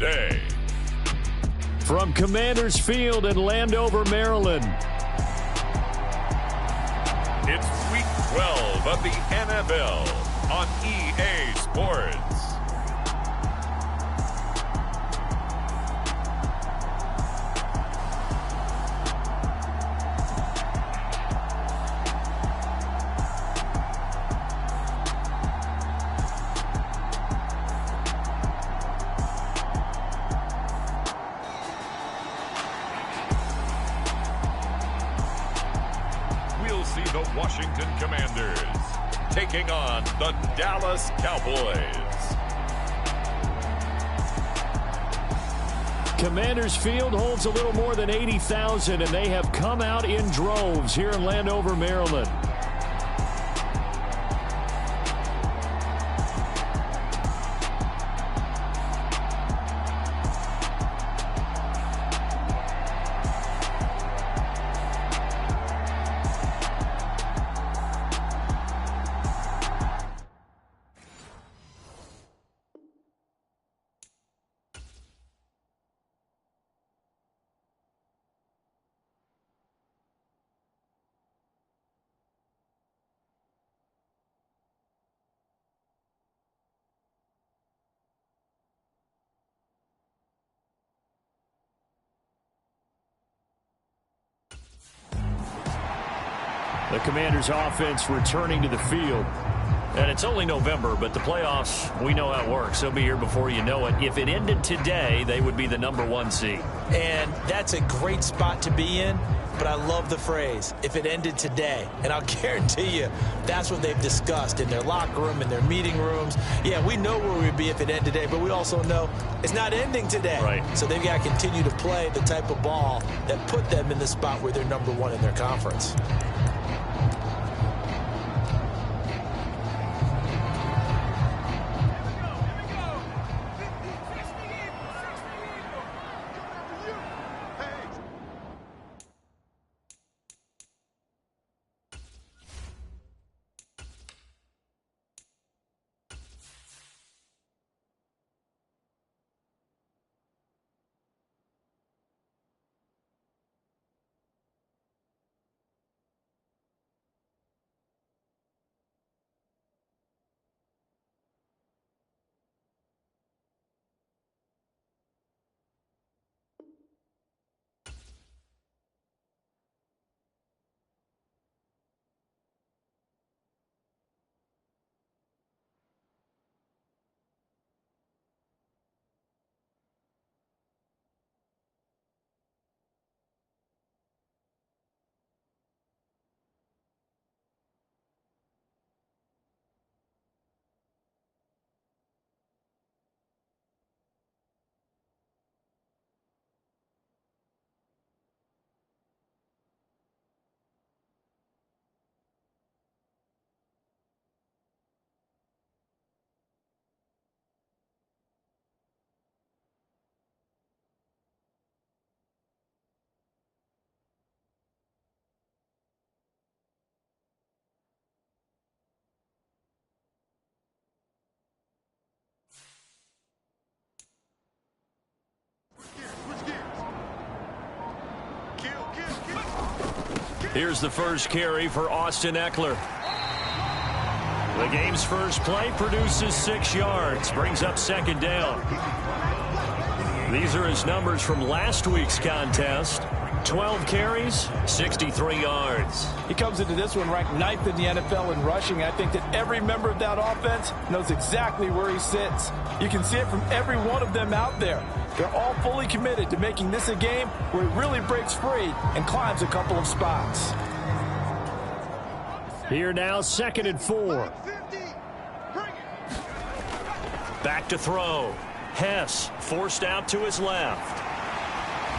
today. From Commanders Field in Landover, Maryland. It's Week 12 of the NFL on EA Sports. The Washington Commanders taking on the Dallas Cowboys. Commanders Field holds a little more than 80,000, and they have come out in droves here in Landover, Maryland. The Commanders' offense returning to the field. And it's only November, but the playoffs, we know how it works. They'll be here before you know it. If it ended today, they would be the #1 seed. And that's a great spot to be in, but I love the phrase, if it ended today. And I'll guarantee you, that's what they've discussed in their locker room, in their meeting rooms. Yeah, we know where we'd be if it ended today, but we also know it's not ending today. Right. So they've got to continue to play the type of ball that put them in the spot where they're #1 in their conference. Here's the first carry for Austin Eckler. The game's first play produces 6 yards, brings up second down. These are his numbers from last week's contest. 12 carries, 63 yards. He comes into this one ranked 9th in the NFL in rushing. I think that every member of that offense knows exactly where he sits. You can see it from every one of them out there. They're all fully committed to making this a game where he really breaks free and climbs a couple of spots. Here now, 2nd and 4. Back to throw. Hess forced out to his left.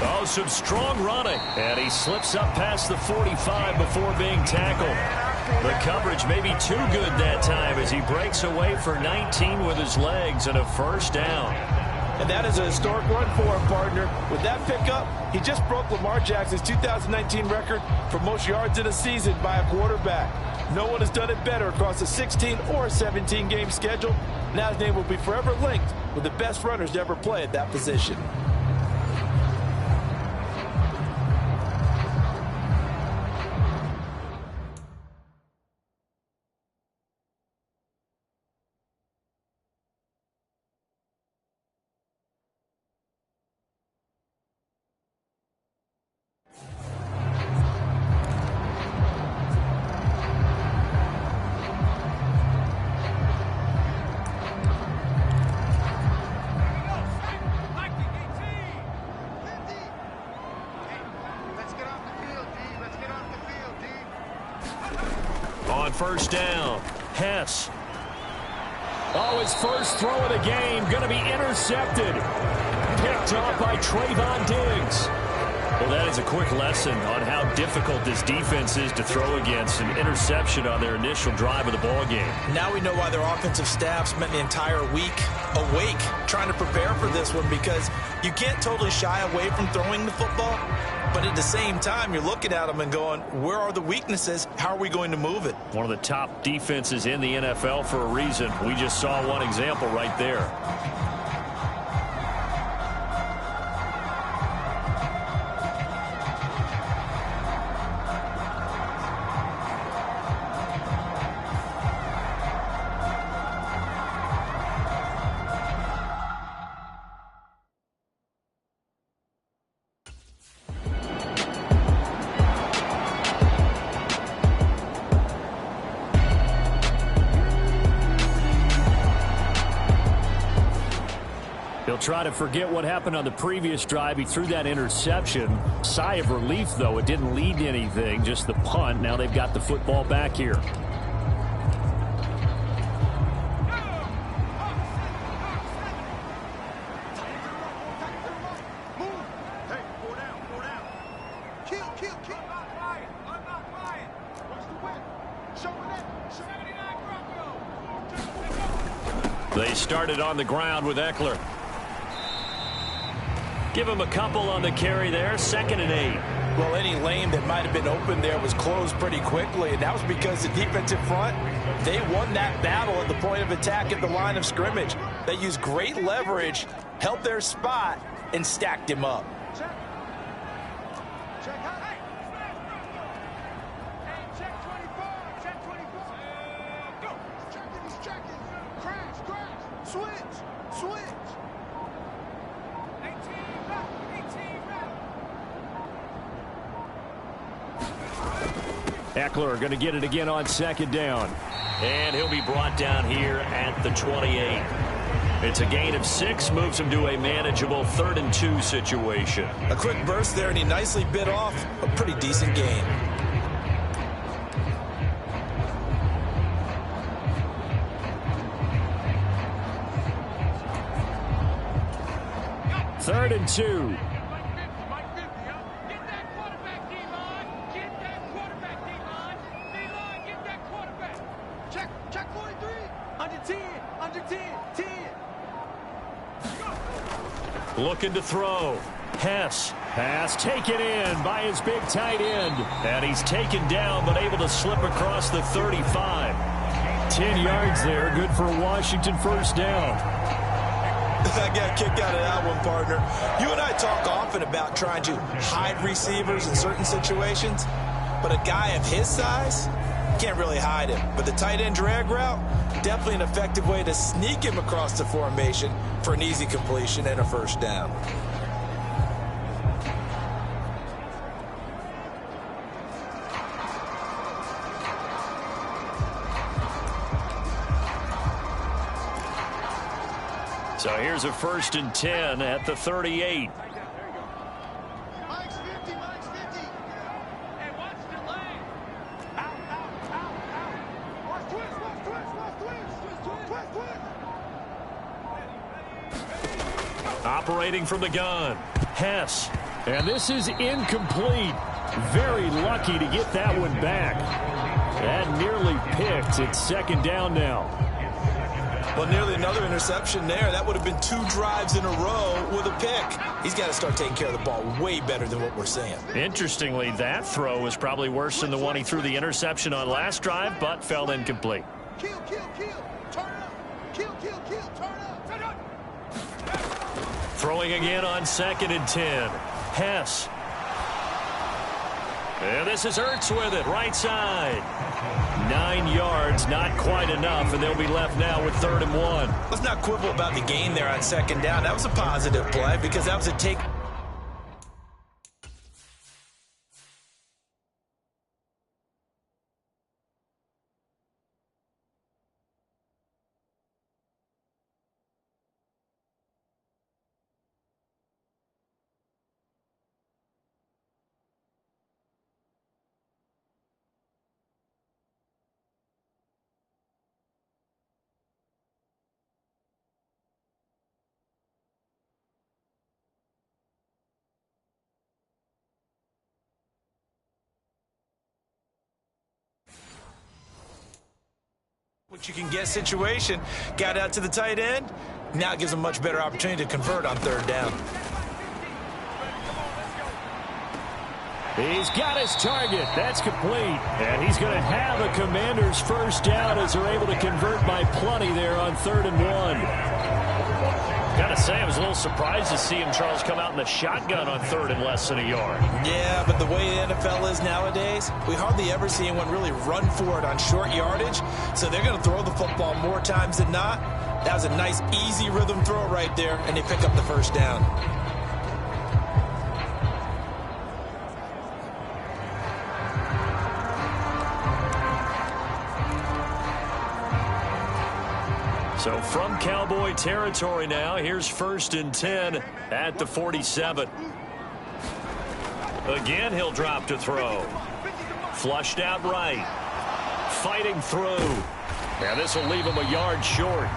Oh, some strong running. And he slips up past the 45 before being tackled. The coverage may be too good that time as he breaks away for 19 with his legs and a first down. And that is a historic run for him, partner. With that pickup, he just broke Lamar Jackson's 2019 record for most yards in a season by a quarterback. No one has done it better across a 16 or 17-game schedule. Now his name will be forever linked with the best runners to ever play at that position. On first down, Hess. Oh, his first throw of the game going to be intercepted. Picked off by Trayvon Diggs. Well, that is a quick lesson on how difficult this defense is to throw against. An interception on their initial drive of the ball game. Now we know why their offensive staff spent the entire week awake trying to prepare for this one, because you can't totally shy away from throwing the football, but at the same time you're looking at them and going, where are the weaknesses? How are we going to move it? One of the top defenses in the NFL for a reason. We just saw one example right there. He'll try to forget what happened on the previous drive. He threw that interception. Sigh of relief, though. It didn't lead to anything, just the punt. Now they've got the football back here. They started on the ground with Eckler. Give him a couple on the carry there. 2nd and 8. Well, any lane that might have been open there was closed pretty quickly, and that was because the defensive front, they won that battle at the point of attack at the line of scrimmage. They used great leverage, held their spot, and stacked him up. Eckler going to get it again on 2nd down. And he'll be brought down here at the 28. It's a gain of 6, moves him to a manageable 3rd and 2 situation. A quick burst there, and he nicely bit off a pretty decent gain. Third and 2. Looking to throw. Hess. Pass taken in by his big tight end. And he's taken down but able to slip across the 35. 10 yards there. Good for a Washington first down. I got a kick out of that one, partner. You and I talk often about trying to hide receivers in certain situations, but a guy of his size can't really hide him. But the tight end drag route, definitely an effective way to sneak him across the formation for an easy completion and a first down. So here's a 1st and 10 at the 38. Operating from the gun, Hess. And this is incomplete. Very lucky to get that one back. That nearly picked. It's 2nd down now. Well, nearly another interception there. That would have been 2 drives in a row with a pick. He's got to start taking care of the ball way better than what we're seeing. Interestingly, that throw was probably worse than the one he threw the interception on last drive, but fell incomplete. Kill, kill, kill. Turn up. Kill, kill, kill. Turn up. Turn up. Throwing again on 2nd and 10. Hess. And this is Ertz with it, right side. 9 yards, not quite enough, and they'll be left now with 3rd and 1. Let's not quibble about the gain there on 2nd down. That was a positive play because that was a take. What you can get situation, got out to the tight end, now gives him a much better opportunity to convert on 3rd down. He's got his target. That's complete. And he's going to have a Commander's 1st down as they're able to convert by plenty there on 3rd and 1. Gotta say, I was a little surprised to see him, Charles, come out in the shotgun on 3rd and less than a yard. Yeah, but the way the NFL is nowadays, we hardly ever see anyone really run for it on short yardage. So they're going to throw the football more times than not. That was a nice, easy rhythm throw right there, and they pick up the 1st down. So from Cowboy territory now, here's 1st and 10 at the 47. Again, he'll drop to throw. Flushed out right. Fighting through. Now this will leave him a yard short.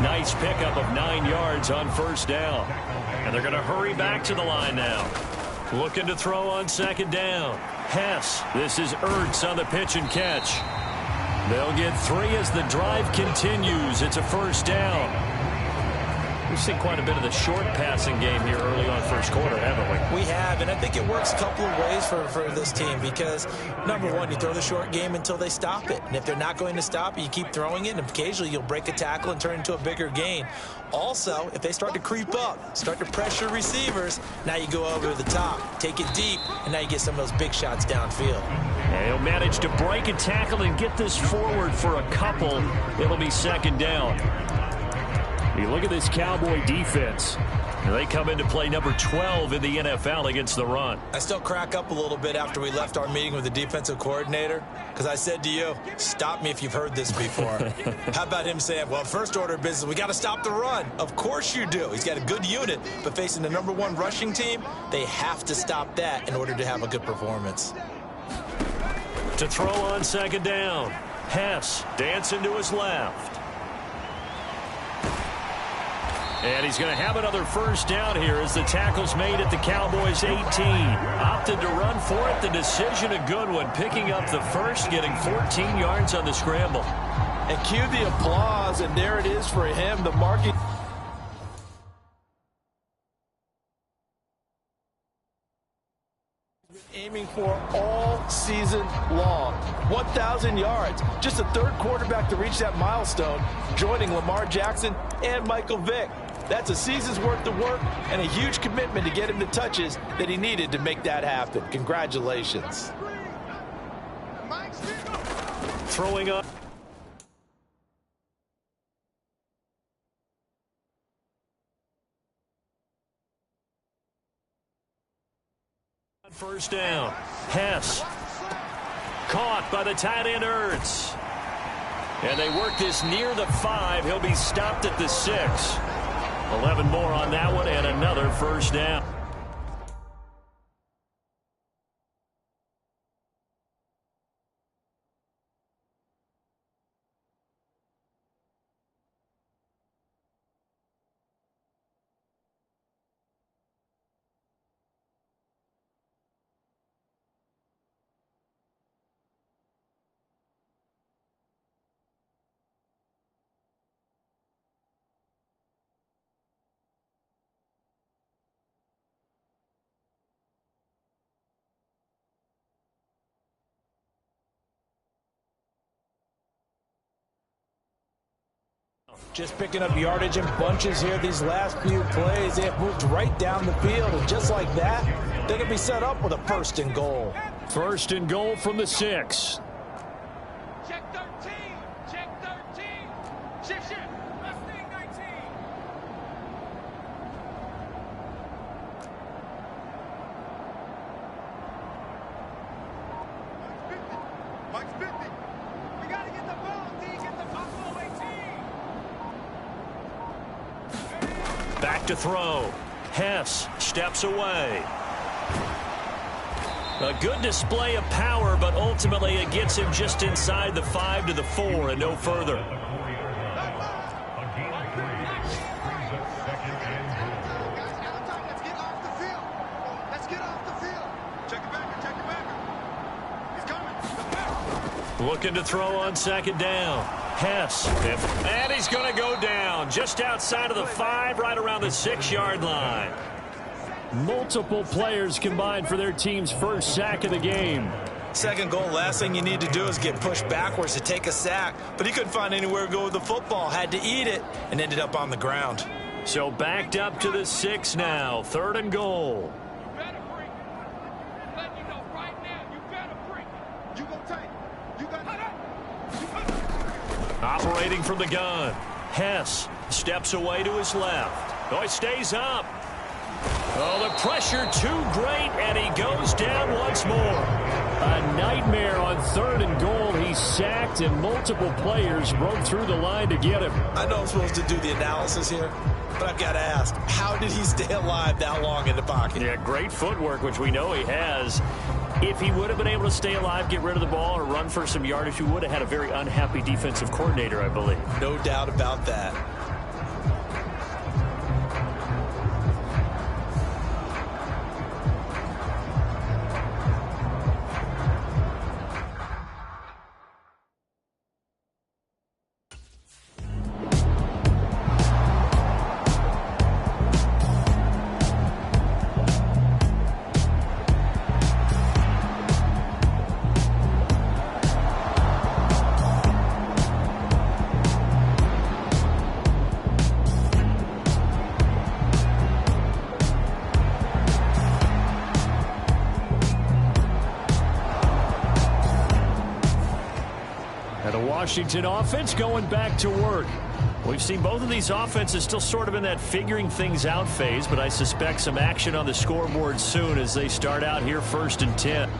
Nice pickup of 9 yards on 1st down. And they're going to hurry back to the line now. Looking to throw on 2nd down. Hess. This is Ertz on the pitch and catch. They'll get 3 as the drive continues. It's a 1st down. We've seen quite a bit of the short passing game here early on 1st quarter, haven't we? We have, and I think it works a couple of ways for this team because, number one, you throw the short game until they stop it. And if they're not going to stop it, you keep throwing it, and occasionally you'll break a tackle and turn it into a bigger gain. Also, if they start to creep up, start to pressure receivers, now you go over the top, take it deep, and now you get some of those big shots downfield. And he'll manage to break a tackle and get this forward for a couple. It'll be 2nd down. You look at this Cowboy defense. They come into play number 12 in the NFL against the run. I still crack up a little bit after we left our meeting with the defensive coordinator because I said to you, stop me if you've heard this before. How about him saying, well, first order of business, we got to stop the run. Of course you do. He's got a good unit, but facing the number 1 rushing team, they have to stop that in order to have a good performance. To throw on 2nd down. Hess dancing to his left. And he's going to have another 1st down here as the tackle's made at the Cowboys 18. Opted to run for it. The decision a good one. Picking up the 1st, getting 14 yards on the scramble. And cue the applause, and there it is for him, the marking. Aiming for all season long. 1,000 yards. Just a 3rd quarterback to reach that milestone, joining Lamar Jackson and Michael Vick. That's a season's worth of work and a huge commitment to get him the touches that he needed to make that happen. Congratulations. Throwing up. First down. Hess. Caught by the tight end Ertz. And they work this near the 5. He'll be stopped at the 6. 11 more on that one and another 1st down. Just picking up yardage in bunches here these last few plays. They have moved right down the field, and just like that, they're going to be set up with a 1st and goal. 1st and goal from the 6. Check 13. Check 13. Shift. Left thing 19. Mike's 50. We got to get the ball, D. Get the Buffalo 18. Back to throw. Hess steps away. A good display of power, but ultimately it gets him just inside the 5 to the 4 and no further. Looking to throw on 2nd down. Hess. And he's going to go down just outside of the 5, right around the 6-yard line. Multiple players combined for their team's 1st sack of the game. 2nd goal, last thing you need to do is get pushed backwards to take a sack. But he couldn't find anywhere to go with the football. Had to eat it and ended up on the ground. So backed up to the 6 now. 3rd and goal. You better break it. Let you know right now, you better break it. You go tight. You got it. Operating from the gun. Hess steps away to his left. Oh, he stays up. Oh, the pressure too great, and he goes down once more. A nightmare on 3rd and goal. He's sacked, and multiple players broke through the line to get him. I know I'm supposed to do the analysis here, but I've got to ask, how did he stay alive that long in the pocket? Yeah, great footwork, which we know he has. If he would have been able to stay alive, get rid of the ball, or run for some yardage, he would have had a very unhappy defensive coordinator, I believe. No doubt about that. And the Washington offense going back to work. We've seen both of these offenses still sort of in that figuring things out phase, but I suspect some action on the scoreboard soon as they start out here 1st and 10.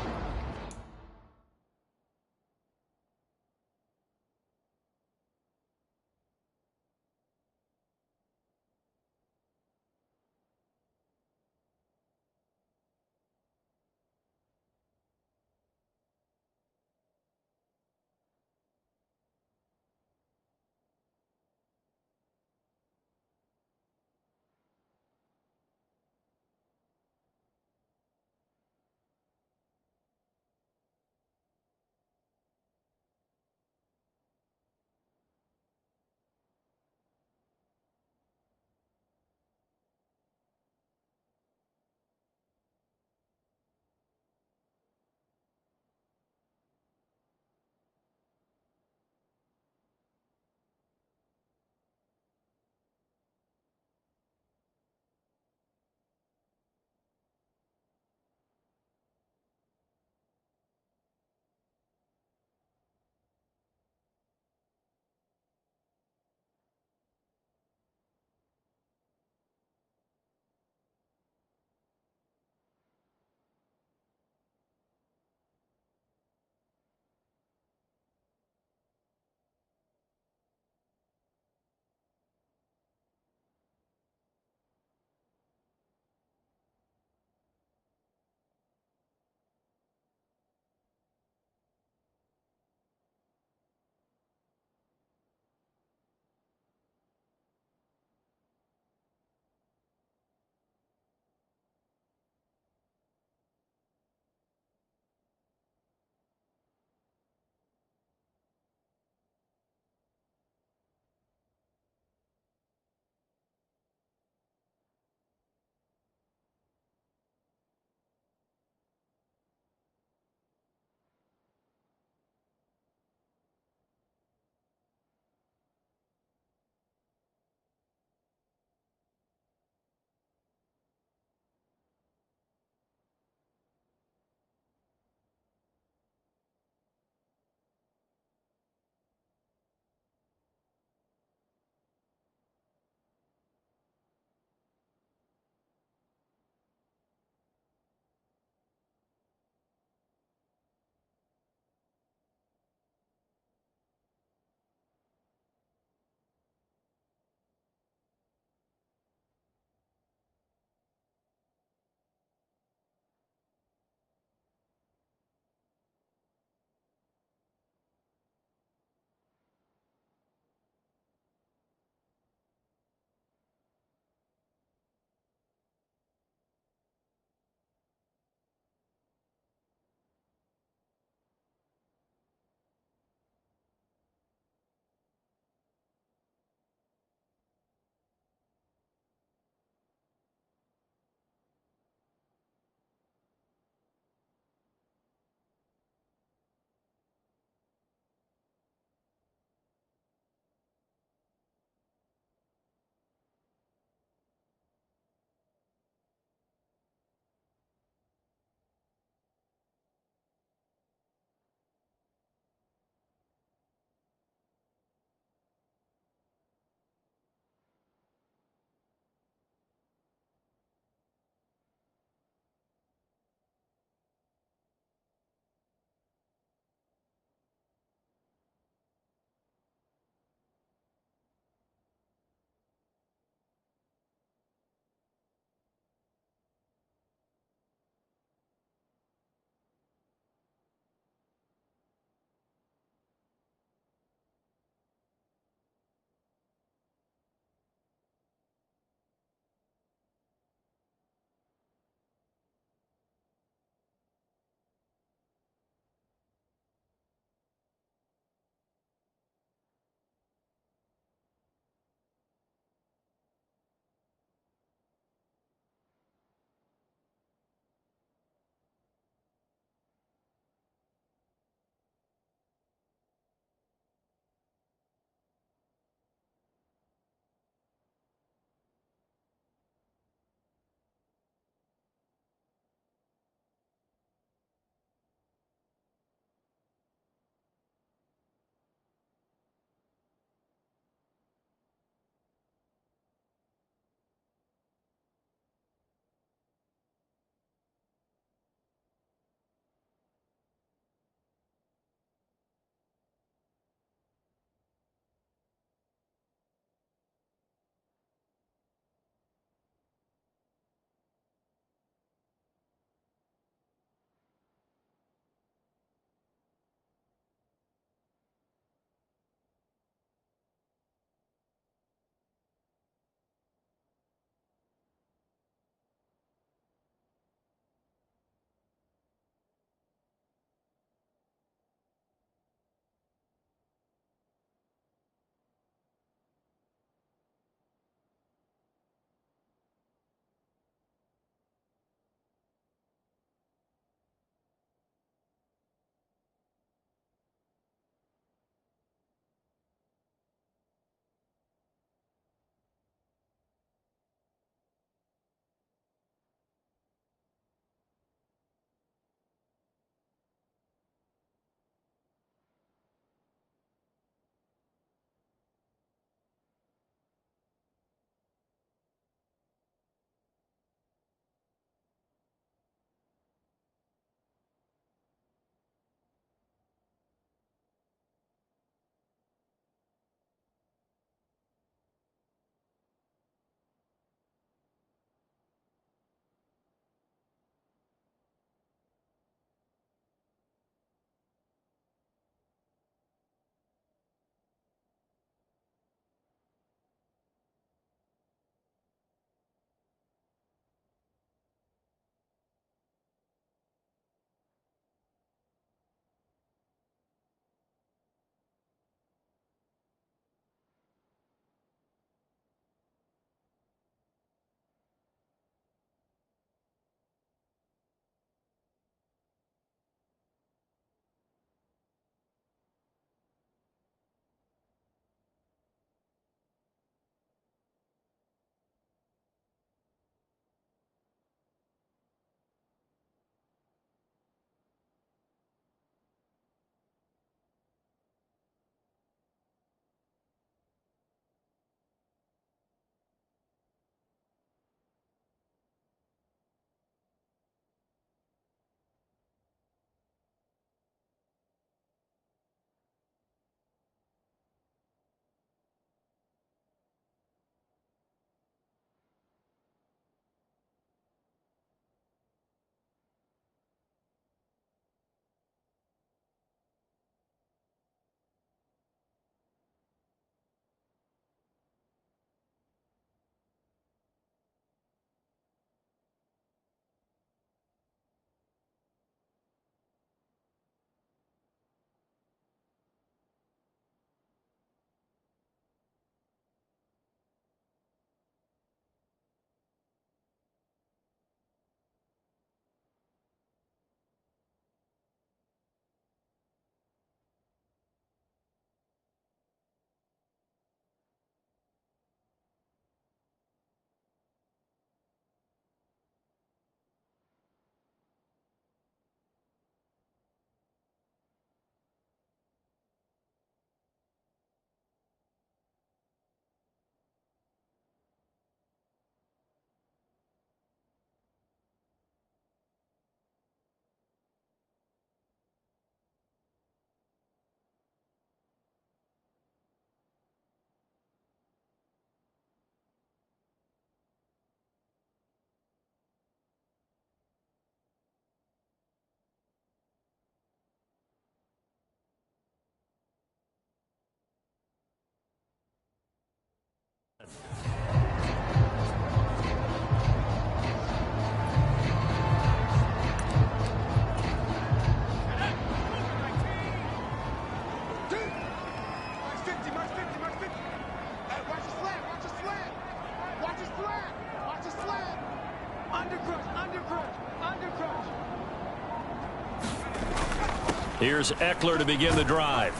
Here's Eckler to begin the drive.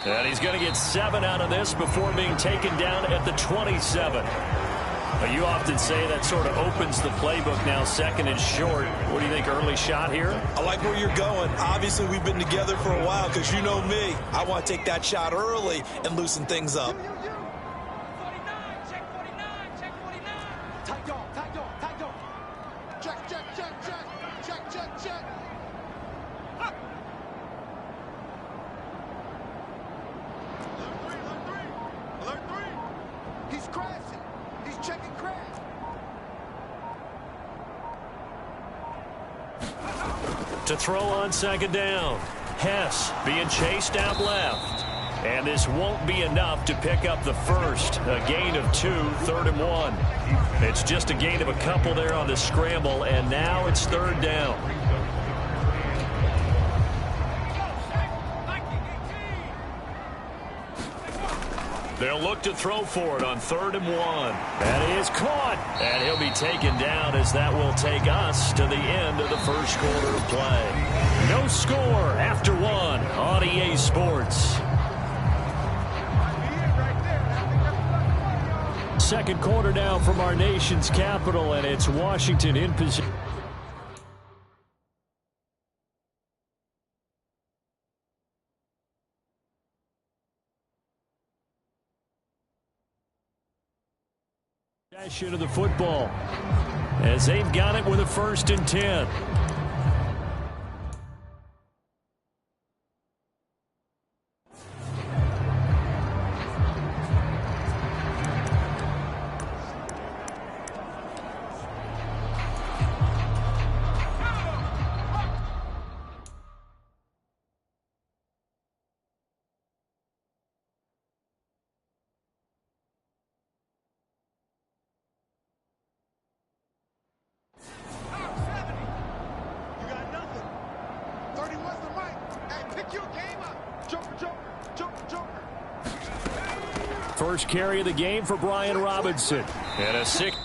And he's going to get 7 out of this before being taken down at the 27. You often say that sort of opens the playbook now, 2nd and short. What do you think, early shot here? I like where you're going. Obviously, we've been together for a while because you know me. I want to take that shot early and loosen things up. 49, check 49, check 49. Tight dog, tight dog, tight dog. Check, check, check, check, check, check, check. Alert 3. He's crashing. He's checking crash. To throw on 2nd down. Hess being chased out left. And this won't be enough to pick up the first. A gain of 2, 3rd and 1. It's just a gain of a couple there on the scramble, and now it's 3rd down. They'll look to throw for it on 3rd and 1. That is caught. And he'll be taken down as that will take us to the end of the first quarter of play. No score after 1 on EA Sports. Second quarter now from our nation's capital, and it's Washington in position. Possession of the football as they've got it with a 1st and 10. First carry of the game for Brian Robinson. And a 6.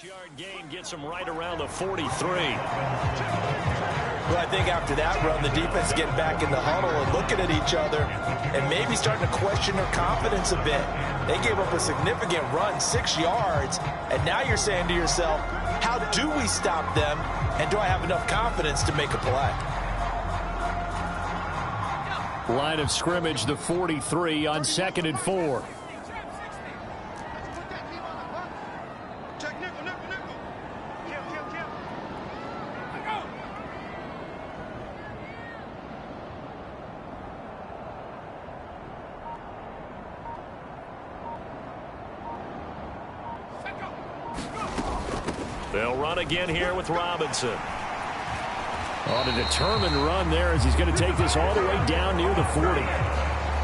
Yard gain gets him right around the 43. Well, I think after that run, the defense getting back in the huddle and looking at each other and maybe starting to question their confidence a bit. They gave up a significant run, 6 yards, and now you're saying to yourself, how do we stop them, and do I have enough confidence to make a play? Line of scrimmage, the 43 on 2nd and 4. They'll run again here with Robinson. On a determined run there as he's going to take this all the way down near the 40.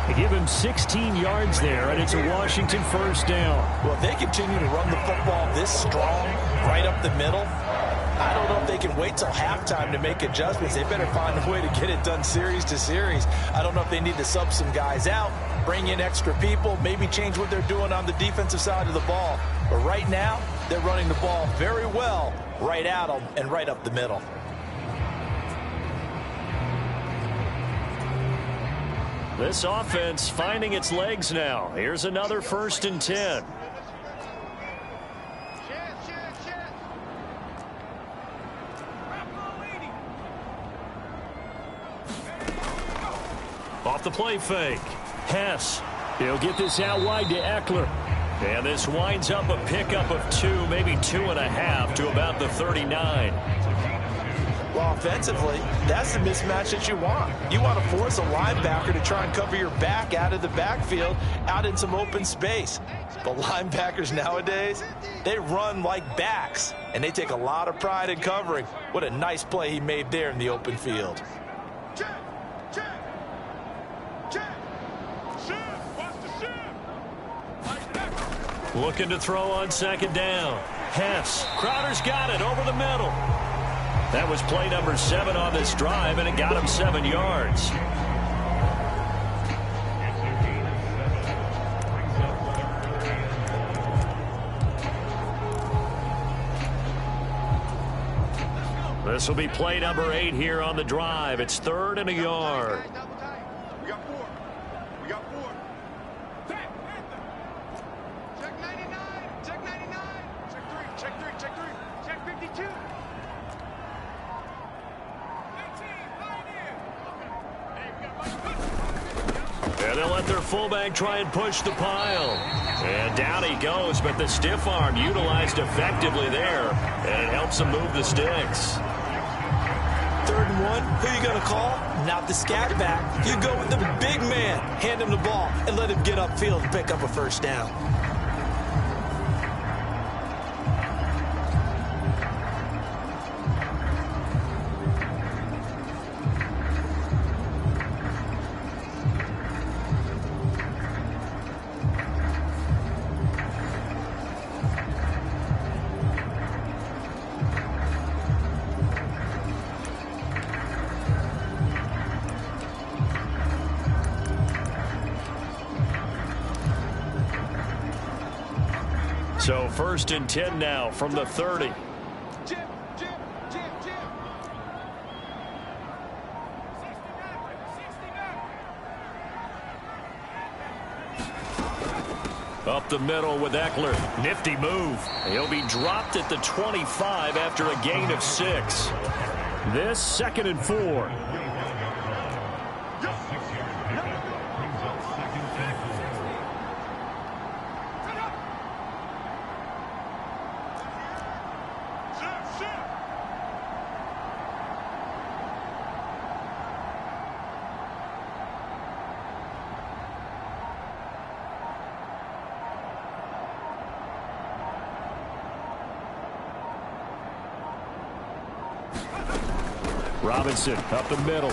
They give him 16 yards there, and it's a Washington 1st down. Well, if they continue to run the football this strong, right up the middle, I don't know if they can wait till halftime to make adjustments. They better find a way to get it done series to series. I don't know if they need to sub some guys out, bring in extra people, maybe change what they're doing on the defensive side of the ball. But right now, they're running the ball very well right at them and right up the middle. This offense finding its legs now. Here's another 1st and 10. Off the play fake. Hess. He'll get this out wide to Eckler. And this winds up a pickup of 2, maybe 2.5 to about the 39. Well, offensively, that's the mismatch that you want. You want to force a linebacker to try and cover your back out of the backfield, out in some open space. But linebackers nowadays, they run like backs, and they take a lot of pride in covering. What a nice play he made there in the open field. Looking to throw on second down. Hess. Crowder's got it over the middle. That was play number 7 on this drive, and it got him 7 yards. This will be play number 8 here on the drive. It's 3rd and a yard. We got 4. We got 4. Check 99. Check 99. Check 3. Check 3. Check 3. Check 52. And they'll let their fullback try and push the pile. And down he goes, but the stiff arm utilized effectively there. And it helps him move the sticks. 3rd and 1, who are you going to call? Not the scat back. You go with the big man. Hand him the ball and let him get upfield and pick up a first down. So 1st and 10 now from the 30. Jim. Up the middle with Eckler. Nifty move. He'll be dropped at the 25 after a gain of 6. This 2nd and 4. Robinson up the middle.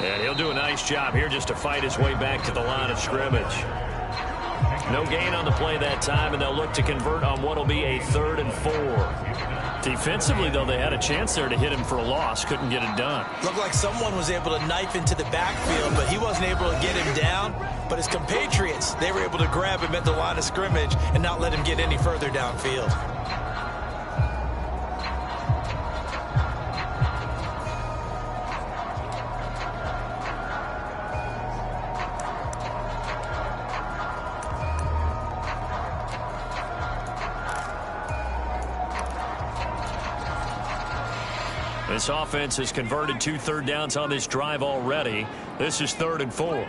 And he'll do a nice job here just to fight his way back to the line of scrimmage. No gain on the play that time, and they'll look to convert on what will be a 3rd and 4. Defensively, though, they had a chance there to hit him for a loss. Couldn't get it done. Looked like someone was able to knife into the backfield, but he wasn't able to get him down. But his compatriots, they were able to grab him at the line of scrimmage and not let him get any further downfield. This offense has converted 2 third downs on this drive already. This is 3rd and 4.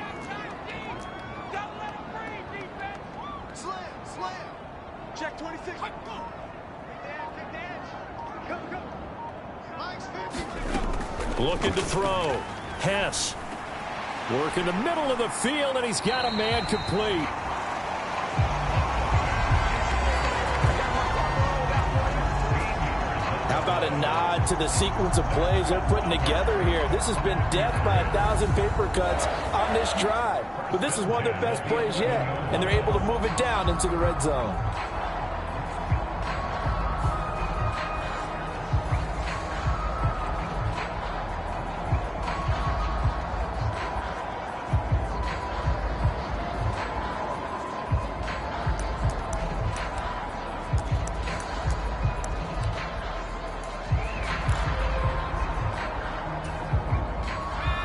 Slam. Check 26. Kick the edge. Go. Mike's 50. Looking to throw. Hess. Work in the middle of the field, and he's got a man complete. How about a nod to the sequence of plays they're putting together here? This has been death by 1,000 paper cuts on this drive. But this is one of their best plays yet, and they're able to move it down into the red zone.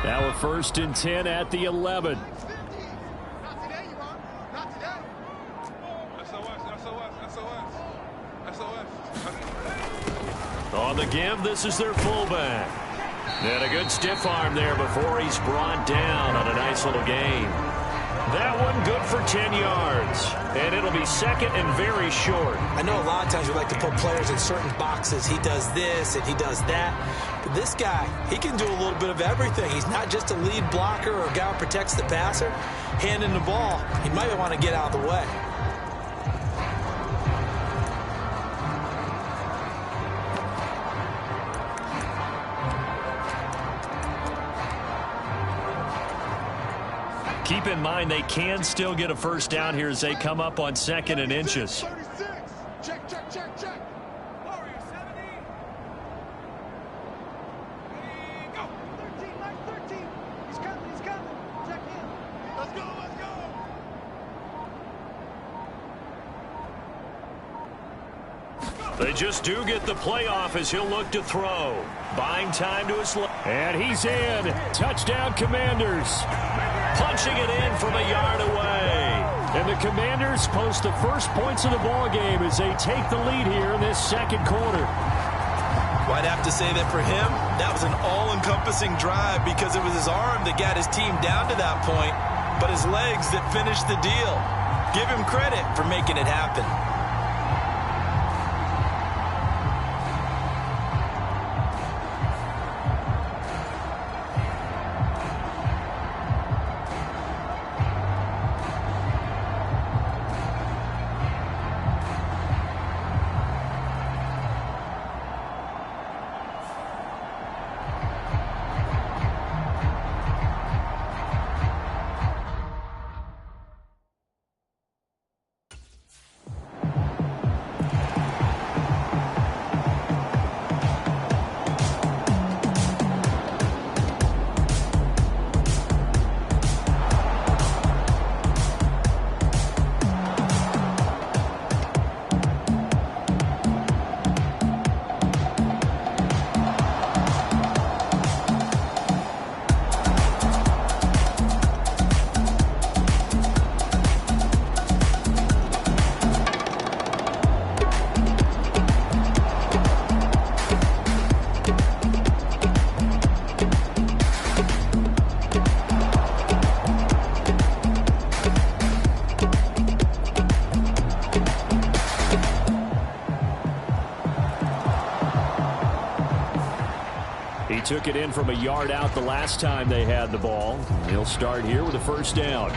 Now a 1st and 10 at the 11. Not today, you won't. Not today. SOS. On the give, this is their fullback. And a good stiff arm there before he's brought down on a nice little gain. That one good for 10 yards. And it'll be second and very short. I know a lot of times we like to put players in certain boxes. He does this and he does that. But this guy, he can do a little bit of everything. He's not just a lead blocker or a guy who protects the passer. Handing the ball, he might want to get out of the way. Keep in mind they can still get a first down here as they come up on second and inches. 36. Check, check, check, check. Warrior 70. Ready, go. 13, Mike, 13. He's coming, he's coming. Check in. Let's go, let's go. They just do get the playoff as he'll look to throw. Buying time to his left. And he's in. Touchdown, Commanders. Punching it in from a yard away. And the Commanders post the first points of the ball game as they take the lead here in this second quarter. Well, I'd have to say that for him, that was an all-encompassing drive because it was his arm that got his team down to that point, but his legs that finished the deal. Give him credit for making it happen. Took it in from a yard out the last time they had the ball. He'll start here with a first down.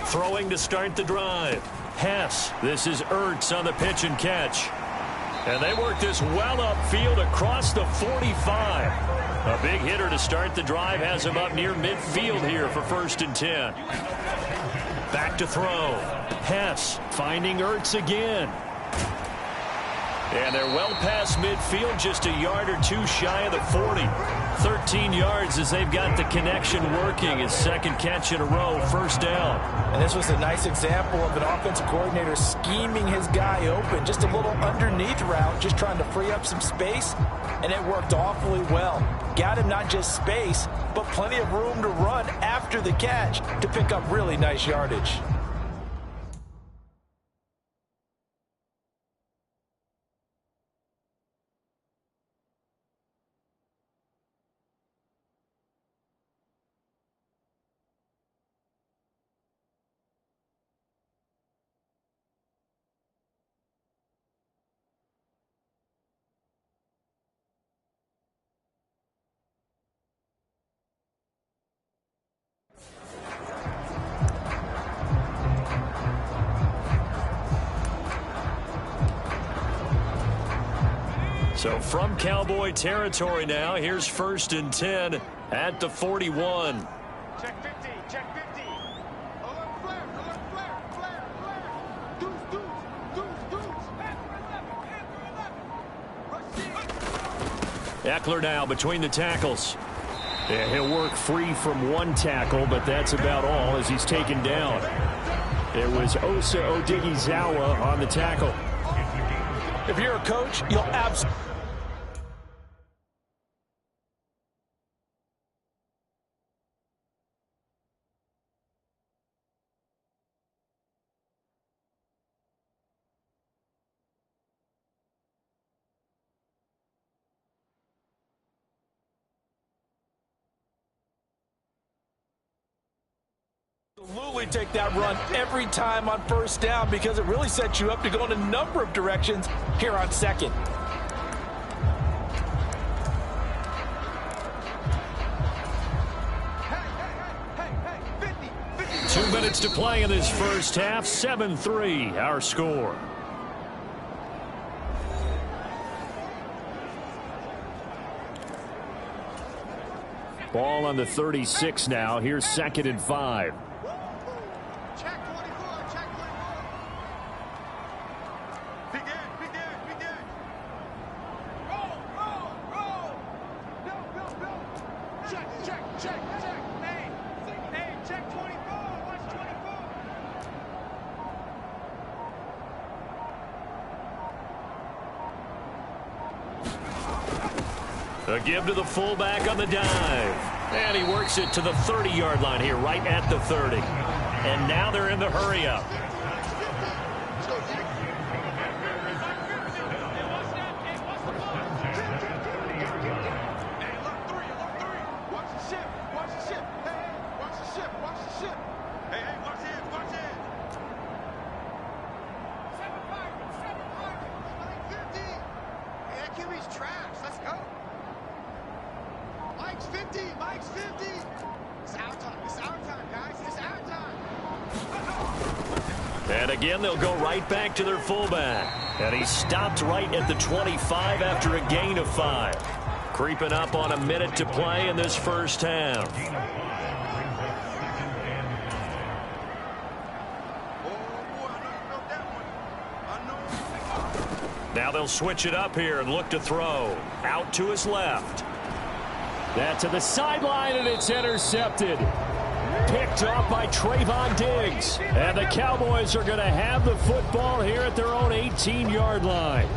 Throwing to start the drive. Hess. This is Ertz on the pitch and catch. And they work this well upfield across the 45. A big hitter to start the drive has him up near midfield here for 1st and 10. Back to throw. Hess finding Ertz again. And they're well past midfield, just a yard or two shy of the 40. 13 yards as they've got the connection working. His 2nd catch in a row, 1st down. And this was a nice example of an offensive coordinator scheming his guy open. Just a little underneath route, just trying to free up some space, and it worked awfully well. Got him not just space, but plenty of room to run after the catch to pick up really nice yardage. So from Cowboy territory now, here's 1st and 10 at the 41. Check 50, check 50. Alert flare, flare, flare. Deuce. Eckler now between the tackles. Yeah, he'll work free from one tackle, but that's about all as he's taken down. It was Osa Odighizuwa on the tackle. If you're a coach, you'll absolutely... Absolutely take that run every time on 1st down because it really sets you up to go in a number of directions here on 2nd. Hey, 50. 2 minutes to play in this 1st half. 7-3 our score. Ball on the 36 now. Here's 2nd and 5. Check 24, check 24. Begin. Roll. Go. Check. Hey, check 24. Watch 24. A give to the fullback on the dive. And he works it to the 30-yard line here, right at the 30. And now they're in the hurry-up. Mike's 50. It's our time, guys. It's our time. And again, they'll go right back to their fullback. And he stopped right at the 25 after a gain of 5. Creeping up on a minute to play in this 1st half. Now they'll switch it up here and look to throw. Out to his left. That to the sideline, and it's intercepted. Picked off by Trayvon Diggs. And the Cowboys are going to have the football here at their own 18-yard line.